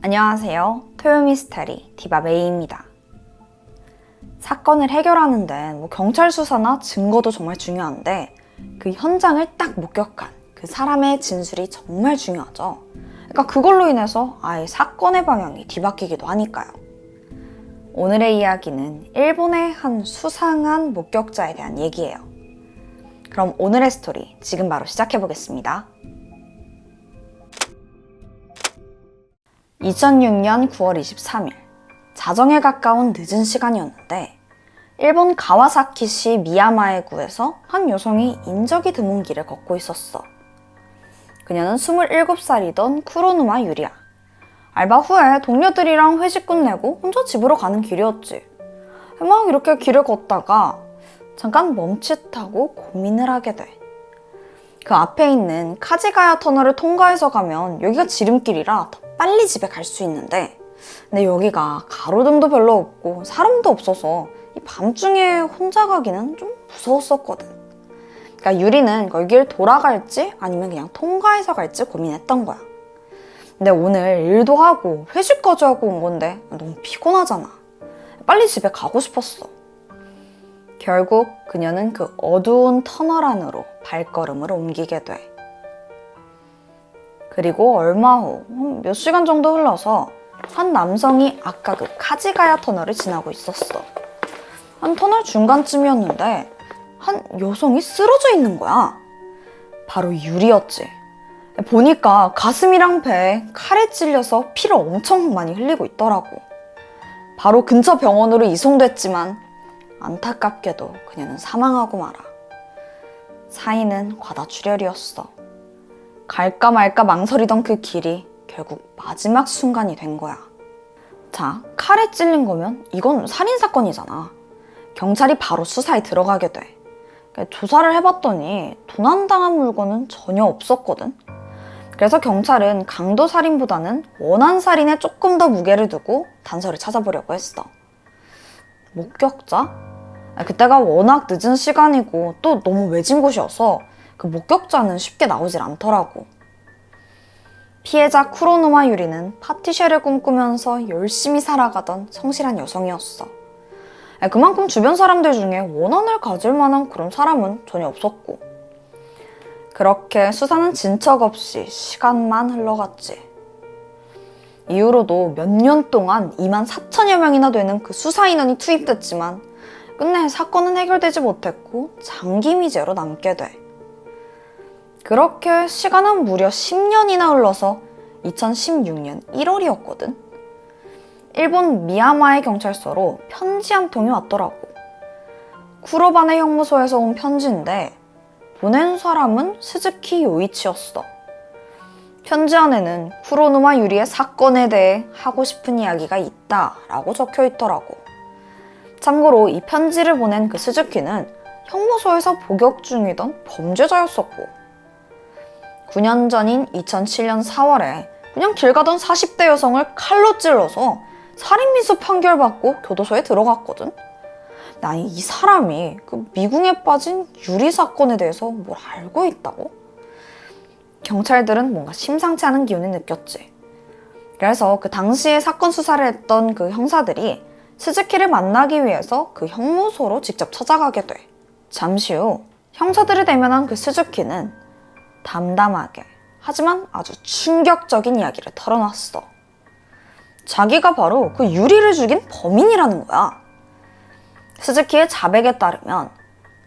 안녕하세요. 토요미스테리 디바 메이입니다. 사건을 해결하는데 경찰 수사나 증거도 정말 중요한데 그 현장을 딱 목격한 그 사람의 진술이 정말 중요하죠. 그러니까 그걸로 인해서 아예 사건의 방향이 뒤바뀌기도 하니까요. 오늘의 이야기는 일본의 한 수상한 목격자에 대한 얘기예요. 그럼 오늘의 스토리 지금 바로 시작해보겠습니다. 2006년 9월 23일, 자정에 가까운 늦은 시간이었는데 일본 가와사키시 미야마에 구에서 한 여성이 인적이 드문 길을 걷고 있었어. 그녀는 27살이던 쿠로누마 유리야. 알바 후에 동료들이랑 회식 끝내고 혼자 집으로 가는 길이었지. 막 이렇게 길을 걷다가 잠깐 멈칫하고 고민을 하게 돼. 그 앞에 있는 카지가야 터널을 통과해서 가면 여기가 지름길이라 더 빨리 집에 갈 수 있는데 근데 여기가 가로등도 별로 없고 사람도 없어서 이 밤중에 혼자 가기는 좀 무서웠었거든. 그러니까 유리는 여기를 돌아갈지 아니면 그냥 통과해서 갈지 고민했던 거야. 근데 오늘 일도 하고 회식까지 하고 온 건데 너무 피곤하잖아. 빨리 집에 가고 싶었어. 결국 그녀는 그 어두운 터널 안으로 발걸음을 옮기게 돼. 그리고 얼마 후 몇 시간 정도 흘러서 한 남성이 아까 그 카지가야 터널을 지나고 있었어. 한 터널 중간쯤이었는데 한 여성이 쓰러져 있는 거야. 바로 유리였지. 보니까 가슴이랑 배에 칼에 찔려서 피를 엄청 많이 흘리고 있더라고. 바로 근처 병원으로 이송됐지만 안타깝게도 그녀는 사망하고 말아. 사인은 과다출혈이었어. 갈까 말까 망설이던 그 길이 결국 마지막 순간이 된 거야. 자, 칼에 찔린 거면 이건 살인사건이잖아. 경찰이 바로 수사에 들어가게 돼. 조사를 해봤더니 도난당한 물건은 전혀 없었거든. 그래서 경찰은 강도 살인보다는 원한 살인에 조금 더 무게를 두고 단서를 찾아보려고 했어. 목격자? 그때가 워낙 늦은 시간이고 또 너무 외진 곳이어서 그 목격자는 쉽게 나오질 않더라고. 피해자 쿠로누마 유리는 파티쉐를 꿈꾸면서 열심히 살아가던 성실한 여성이었어. 그만큼 주변 사람들 중에 원한을 가질 만한 그런 사람은 전혀 없었고. 그렇게 수사는 진척 없이 시간만 흘러갔지. 이후로도 몇 년 동안 24,000여 명이나 되는 그 수사 인원이 투입됐지만 끝내 사건은 해결되지 못했고 장기 미제로 남게 돼. 그렇게 시간은 무려 10년이나 흘러서 2016년 1월이었거든. 일본 미야마의 경찰서로 편지 한 통이 왔더라고. 쿠로바네 형무소에서 온 편지인데 보낸 사람은 스즈키 요이치였어. 편지 안에는 쿠로누마 유리의 사건에 대해 하고 싶은 이야기가 있다라고 적혀 있더라고. 참고로 이 편지를 보낸 그 스즈키는 형무소에서 복역 중이던 범죄자였었고 9년 전인 2007년 4월에 그냥 길 가던 40대 여성을 칼로 찔러서 살인미수 판결받고 교도소에 들어갔거든. 아니 이 사람이 그 미궁에 빠진 유리 사건에 대해서 뭘 알고 있다고? 경찰들은 뭔가 심상치 않은 기운을 느꼈지. 그래서 그 당시에 사건 수사를 했던 그 형사들이 스즈키를 만나기 위해서 그 형무소로 직접 찾아가게 돼. 잠시 후 형사들을 대면한 그 스즈키는 담담하게 하지만 아주 충격적인 이야기를 털어놨어. 자기가 바로 그 유리를 죽인 범인이라는 거야. 스즈키의 자백에 따르면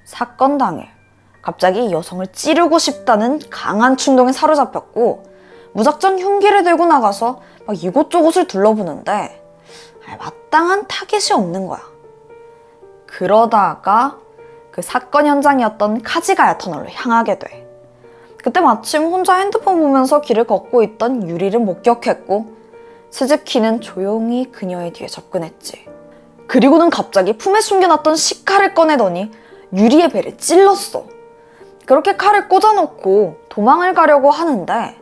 사건 당일 갑자기 여성을 찌르고 싶다는 강한 충동에 사로잡혔고 무작정 흉기를 들고 나가서 막 이곳저곳을 둘러보는데 마땅한 타겟이 없는 거야. 그러다가 그 사건 현장이었던 카지가야 터널로 향하게 돼. 그때 마침 혼자 핸드폰 보면서 길을 걷고 있던 유리를 목격했고 스즈키는 조용히 그녀의 뒤에 접근했지. 그리고는 갑자기 품에 숨겨놨던 식칼을 꺼내더니 유리의 배를 찔렀어. 그렇게 칼을 꽂아놓고 도망을 가려고 하는데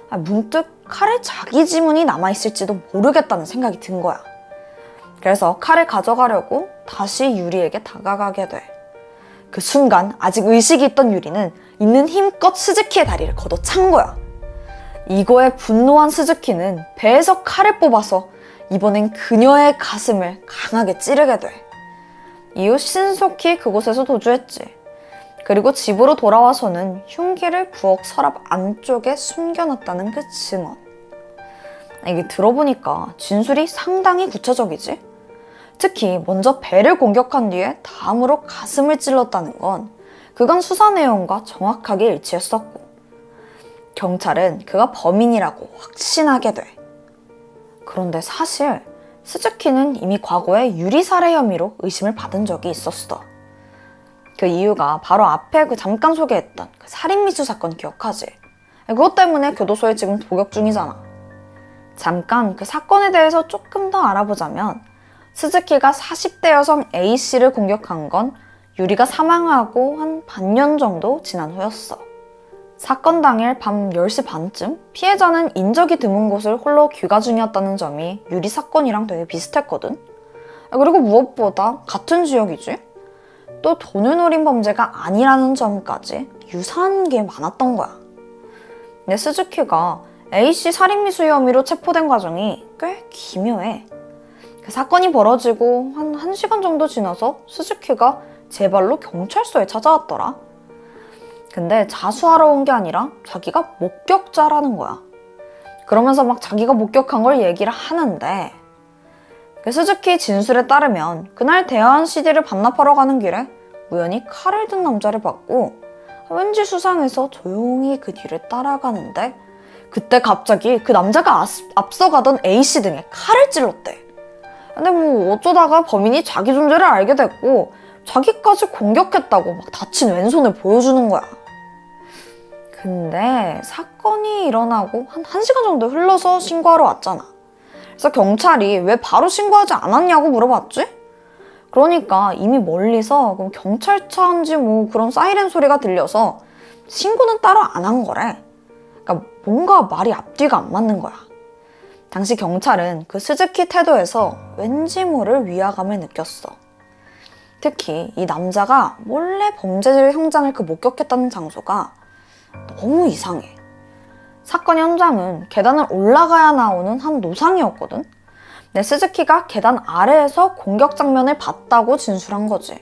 문득 칼에 자기 지문이 남아있을지도 모르겠다는 생각이 든 거야. 그래서 칼을 가져가려고 다시 유리에게 다가가게 돼. 그 순간 아직 의식이 있던 유리는 있는 힘껏 스즈키의 다리를 걷어찬 거야. 이거에 분노한 스즈키는 배에서 칼을 뽑아서 이번엔 그녀의 가슴을 강하게 찌르게 돼. 이후 신속히 그곳에서 도주했지. 그리고 집으로 돌아와서는 흉기를 부엌 서랍 안쪽에 숨겨놨다는 그 증언. 이게 들어보니까 진술이 상당히 구체적이지? 특히 먼저 배를 공격한 뒤에 다음으로 가슴을 찔렀다는 건 그간 수사 내용과 정확하게 일치했었고, 경찰은 그가 범인이라고 확신하게 돼. 그런데 사실 스즈키는 이미 과거에 유리살해 혐의로 의심을 받은 적이 있었어. 그 이유가 바로 앞에 그 잠깐 소개했던 그 살인미수 사건 기억하지? 그것 때문에 교도소에 지금 복역 중이잖아. 잠깐 그 사건에 대해서 조금 더 알아보자면, 스즈키가 40대 여성 A씨를 공격한 건 유리가 사망하고 한 반년 정도 지난 후였어. 사건 당일 밤 10시 반쯤 피해자는 인적이 드문 곳을 홀로 귀가 중이었다는 점이 유리 사건이랑 되게 비슷했거든. 그리고 무엇보다 같은 지역이지? 또 돈을 노린 범죄가 아니라는 점까지 유사한 게 많았던 거야. 근데 스즈키가 A씨 살인미수 혐의로 체포된 과정이 꽤 기묘해. 그 사건이 벌어지고 한 1시간 정도 지나서 스즈키가 제 발로 경찰서에 찾아왔더라. 근데 자수하러 온 게 아니라 자기가 목격자라는 거야. 그러면서 막 자기가 목격한 걸 얘기를 하는데, 그 스즈키 진술에 따르면 그날 대여한 CD를 반납하러 가는 길에 우연히 칼을 든 남자를 봤고, 왠지 수상해서 조용히 그 뒤를 따라가는데 그때 갑자기 그 남자가 앞서가던 A씨 등에 칼을 찔렀대. 근데 뭐 어쩌다가 범인이 자기 존재를 알게 됐고 자기까지 공격했다고 막 다친 왼손을 보여주는 거야. 근데 사건이 일어나고 한 1시간 정도 흘러서 신고하러 왔잖아. 그래서 경찰이 왜 바로 신고하지 않았냐고 물어봤지? 그러니까 이미 멀리서 그럼 경찰차인지 뭐 그런 사이렌 소리가 들려서 신고는 따로 안 한 거래. 그러니까 뭔가 말이 앞뒤가 안 맞는 거야. 당시 경찰은 그 스즈키 태도에서 왠지 모를 위화감을 느꼈어. 특히 이 남자가 몰래 범죄 현장을 목격했다는 장소가 너무 이상해. 사건 현장은 계단을 올라가야 나오는 한 노상이었거든. 근데 스즈키가 계단 아래에서 공격 장면을 봤다고 진술한 거지.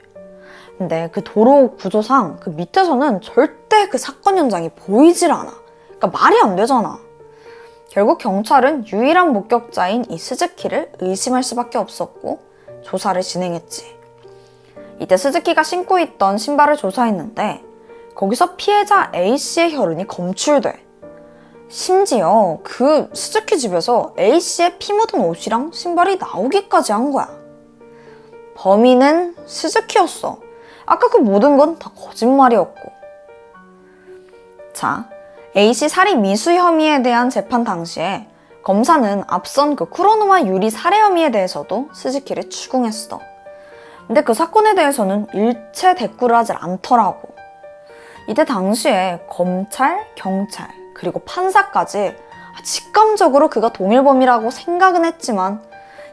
근데 그 도로 구조상 그 밑에서는 절대 그 사건 현장이 보이질 않아. 그러니까 말이 안 되잖아. 결국 경찰은 유일한 목격자인 이 스즈키를 의심할 수밖에 없었고 조사를 진행했지. 이때 스즈키가 신고 있던 신발을 조사했는데 거기서 피해자 A씨의 혈흔이 검출돼. 심지어 그 스즈키 집에서 A씨의 피 묻은 옷이랑 신발이 나오기까지 한 거야. 범인은 스즈키였어. 아까 그 모든 건 다 거짓말이었고. 자, A씨 살인 미수 혐의에 대한 재판 당시에 검사는 앞선 그 쿠로노마 유리 살해 혐의에 대해서도 스즈키를 추궁했어. 근데 그 사건에 대해서는 일체 대꾸를 하질 않더라고. 이때 당시에 검찰, 경찰, 그리고 판사까지 직감적으로 그가 동일범이라고 생각은 했지만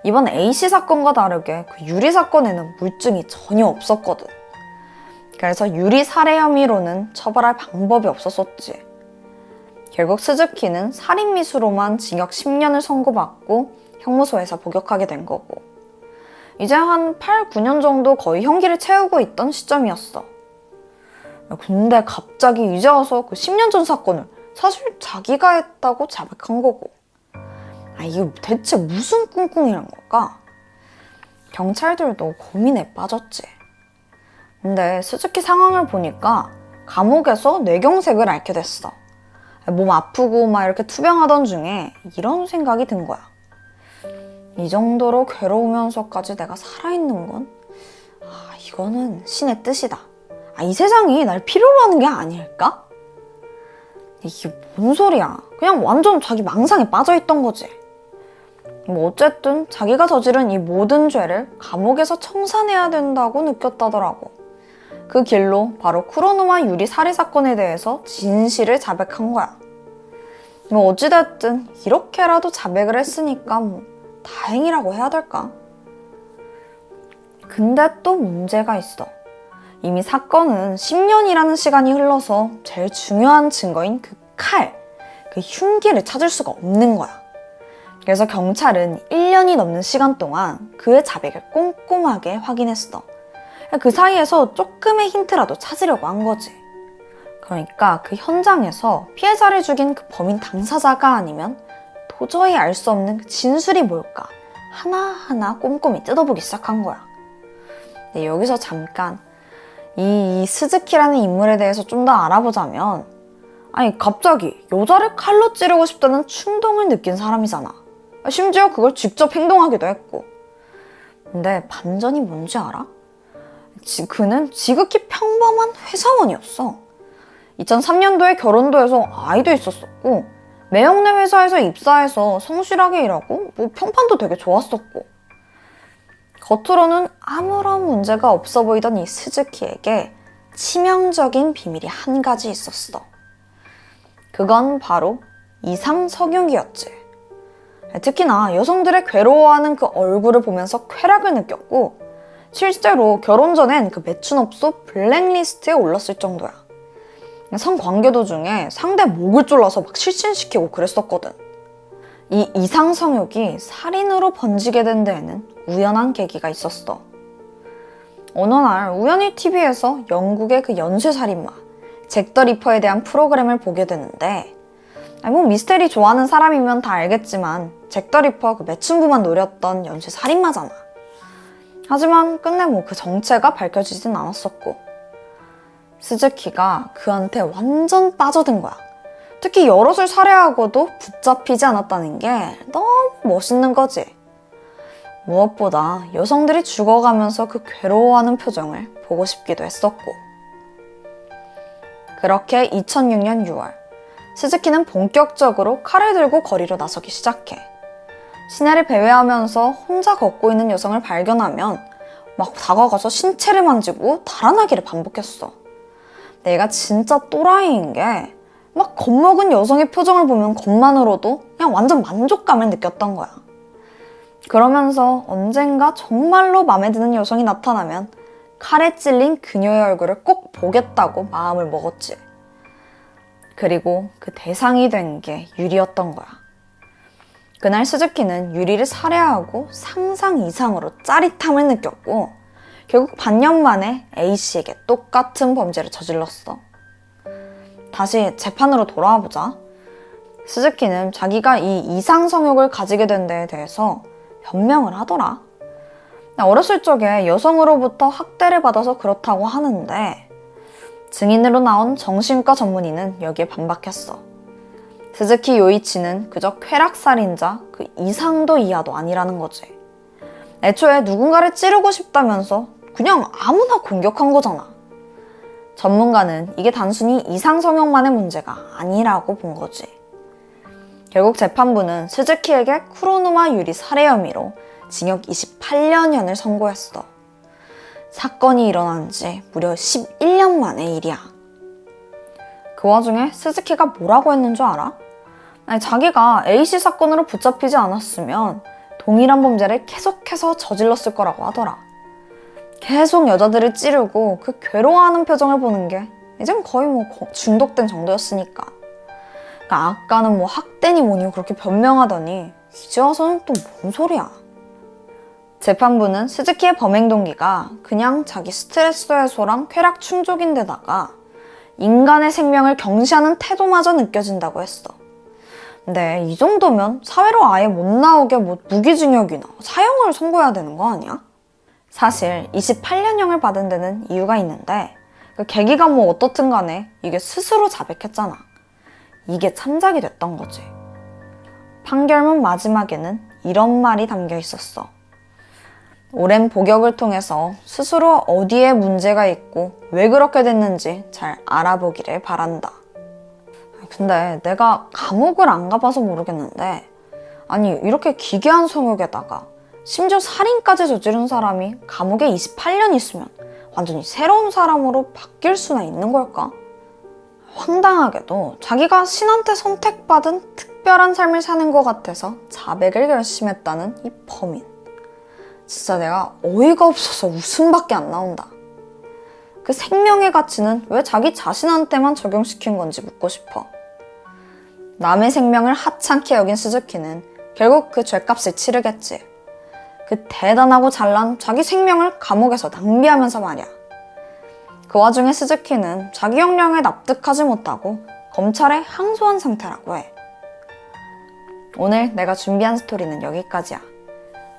이번 A씨 사건과 다르게 그 유리 사건에는 물증이 전혀 없었거든. 그래서 유리 살해 혐의로는 처벌할 방법이 없었었지. 결국 스즈키는 살인미수로만 징역 10년을 선고받고 형무소에서 복역하게 된 거고, 이제 한 8, 9년 정도 거의 형기를 채우고 있던 시점이었어. 근데 갑자기 이제 와서 그 10년 전 사건을 사실 자기가 했다고 자백한 거고. 이게 대체 무슨 꿍꿍이란 걸까? 경찰들도 고민에 빠졌지. 근데 스즈키 상황을 보니까 감옥에서 뇌경색을 앓게 됐어. 몸 아프고 막 이렇게 투병하던 중에 이런 생각이 든 거야. 이 정도로 괴로우면서까지 내가 살아있는 건 이거는 신의 뜻이다. 이 세상이 날 필요로 하는 게 아닐까? 이게 뭔 소리야. 그냥 완전 자기 망상에 빠져있던 거지. 뭐 어쨌든 자기가 저지른 이 모든 죄를 감옥에서 청산해야 된다고 느꼈다더라고. 그 길로 바로 쿠로노마 유리 살해 사건에 대해서 진실을 자백한 거야. 뭐 어찌됐든 이렇게라도 자백을 했으니까 뭐 다행이라고 해야 될까? 근데 또 문제가 있어. 이미 사건은 10년이라는 시간이 흘러서 제일 중요한 증거인 그 칼, 그 흉기를 찾을 수가 없는 거야. 그래서 경찰은 1년이 넘는 시간 동안 그의 자백을 꼼꼼하게 확인했어. 그 사이에서 조금의 힌트라도 찾으려고 한 거지. 그러니까 그 현장에서 피해자를 죽인 그 범인 당사자가 아니면 도저히 알 수 없는 그 진술이 뭘까 하나하나 꼼꼼히 뜯어보기 시작한 거야. 근데 여기서 잠깐 이 스즈키라는 인물에 대해서 좀 더 알아보자면, 아니 갑자기 여자를 칼로 찌르고 싶다는 충동을 느낀 사람이잖아. 심지어 그걸 직접 행동하기도 했고. 근데 반전이 뭔지 알아? 그는 지극히 평범한 회사원이었어. 2003년도에 결혼도 해서 아이도 있었었고, 매형네 회사에서 입사해서 성실하게 일하고 평판도 되게 좋았었고. 겉으로는 아무런 문제가 없어 보이던 이 스즈키에게 치명적인 비밀이 한 가지 있었어. 그건 바로 이상 성욕이었지. 특히나 여성들의 괴로워하는 그 얼굴을 보면서 쾌락을 느꼈고, 실제로 결혼 전엔 그 매춘업소 블랙리스트에 올랐을 정도야. 성관계 도중에 상대 목을 졸라서 막 실신시키고 그랬었거든. 이 이상 성욕이 살인으로 번지게 된 데에는 우연한 계기가 있었어. 어느 날 우연히 TV에서 영국의 그 연쇄살인마 잭 더 리퍼에 대한 프로그램을 보게 되는데, 미스테리 좋아하는 사람이면 다 알겠지만 잭 더 리퍼 그 매춘부만 노렸던 연쇄살인마잖아. 하지만 끝내 그 정체가 밝혀지진 않았었고, 스즈키가 그한테 완전 빠져든 거야. 특히 여럿을 살해하고도 붙잡히지 않았다는 게 너무 멋있는 거지. 무엇보다 여성들이 죽어가면서 그 괴로워하는 표정을 보고 싶기도 했었고. 그렇게 2006년 6월, 스즈키는 본격적으로 칼을 들고 거리로 나서기 시작해. 시내를 배회하면서 혼자 걷고 있는 여성을 발견하면 막 다가가서 신체를 만지고 달아나기를 반복했어. 내가 진짜 또라이인 게 막 겁먹은 여성의 표정을 보면 것만으로도 그냥 완전 만족감을 느꼈던 거야. 그러면서 언젠가 정말로 마음에 드는 여성이 나타나면 칼에 찔린 그녀의 얼굴을 꼭 보겠다고 마음을 먹었지. 그리고 그 대상이 된 게 유리였던 거야. 그날 스즈키는 유리를 살해하고 상상 이상으로 짜릿함을 느꼈고, 결국 반년 만에 A씨에게 똑같은 범죄를 저질렀어. 다시 재판으로 돌아와 보자. 스즈키는 자기가 이 이상 성욕을 가지게 된 데에 대해서 변명을 하더라. 어렸을 적에 여성으로부터 학대를 받아서 그렇다고 하는데, 증인으로 나온 정신과 전문의는 여기에 반박했어. 스즈키 요이치는 그저 쾌락살인자 그 이상도 이하도 아니라는 거지. 애초에 누군가를 찌르고 싶다면서 그냥 아무나 공격한 거잖아. 전문가는 이게 단순히 이상성욕만의 문제가 아니라고 본 거지. 결국 재판부는 스즈키에게 쿠로누마 유리 살해 혐의로 징역 28년형을 선고했어. 사건이 일어난 지 무려 11년 만의 일이야. 그 와중에 스즈키가 뭐라고 했는 줄 알아? 아니, 자기가 A씨 사건으로 붙잡히지 않았으면 동일한 범죄를 계속해서 저질렀을 거라고 하더라. 계속 여자들을 찌르고 그 괴로워하는 표정을 보는 게 이젠 거의 중독된 정도였으니까. 그러니까 아까는 학대니 뭐니 그렇게 변명하더니 이제 와서는 또 뭔 소리야. 재판부는 스즈키의 범행 동기가 그냥 자기 스트레스 해소랑 쾌락 충족인데다가 인간의 생명을 경시하는 태도마저 느껴진다고 했어. 근데 이 정도면 사회로 아예 못 나오게 무기징역이나 사형을 선고해야 되는 거 아니야? 사실 28년형을 받은 데는 이유가 있는데, 그 계기가 어떻든 간에 이게 스스로 자백했잖아. 이게 참작이 됐던 거지. 판결문 마지막에는 이런 말이 담겨 있었어. 오랜 복역을 통해서 스스로 어디에 문제가 있고 왜 그렇게 됐는지 잘 알아보기를 바란다. 근데 내가 감옥을 안 가봐서 모르겠는데, 아니 이렇게 기괴한 성욕에다가 심지어 살인까지 저지른 사람이 감옥에 28년 있으면 완전히 새로운 사람으로 바뀔 수나 있는 걸까? 황당하게도 자기가 신한테 선택받은 특별한 삶을 사는 것 같아서 자백을 결심했다는 이 범인. 진짜 내가 어이가 없어서 웃음밖에 안 나온다. 그 생명의 가치는 왜 자기 자신한테만 적용시킨 건지 묻고 싶어. 남의 생명을 하찮게 여긴 스즈키는 결국 그 죗값을 치르겠지. 그 대단하고 잘난 자기 생명을 감옥에서 낭비하면서 말이야. 그 와중에 스즈키는 자기 역량에 납득하지 못하고 검찰에 항소한 상태라고 해. 오늘 내가 준비한 스토리는 여기까지야.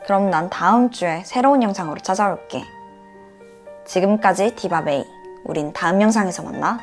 그럼 난 다음 주에 새로운 영상으로 찾아올게. 지금까지 디바베이. 우린 다음 영상에서 만나.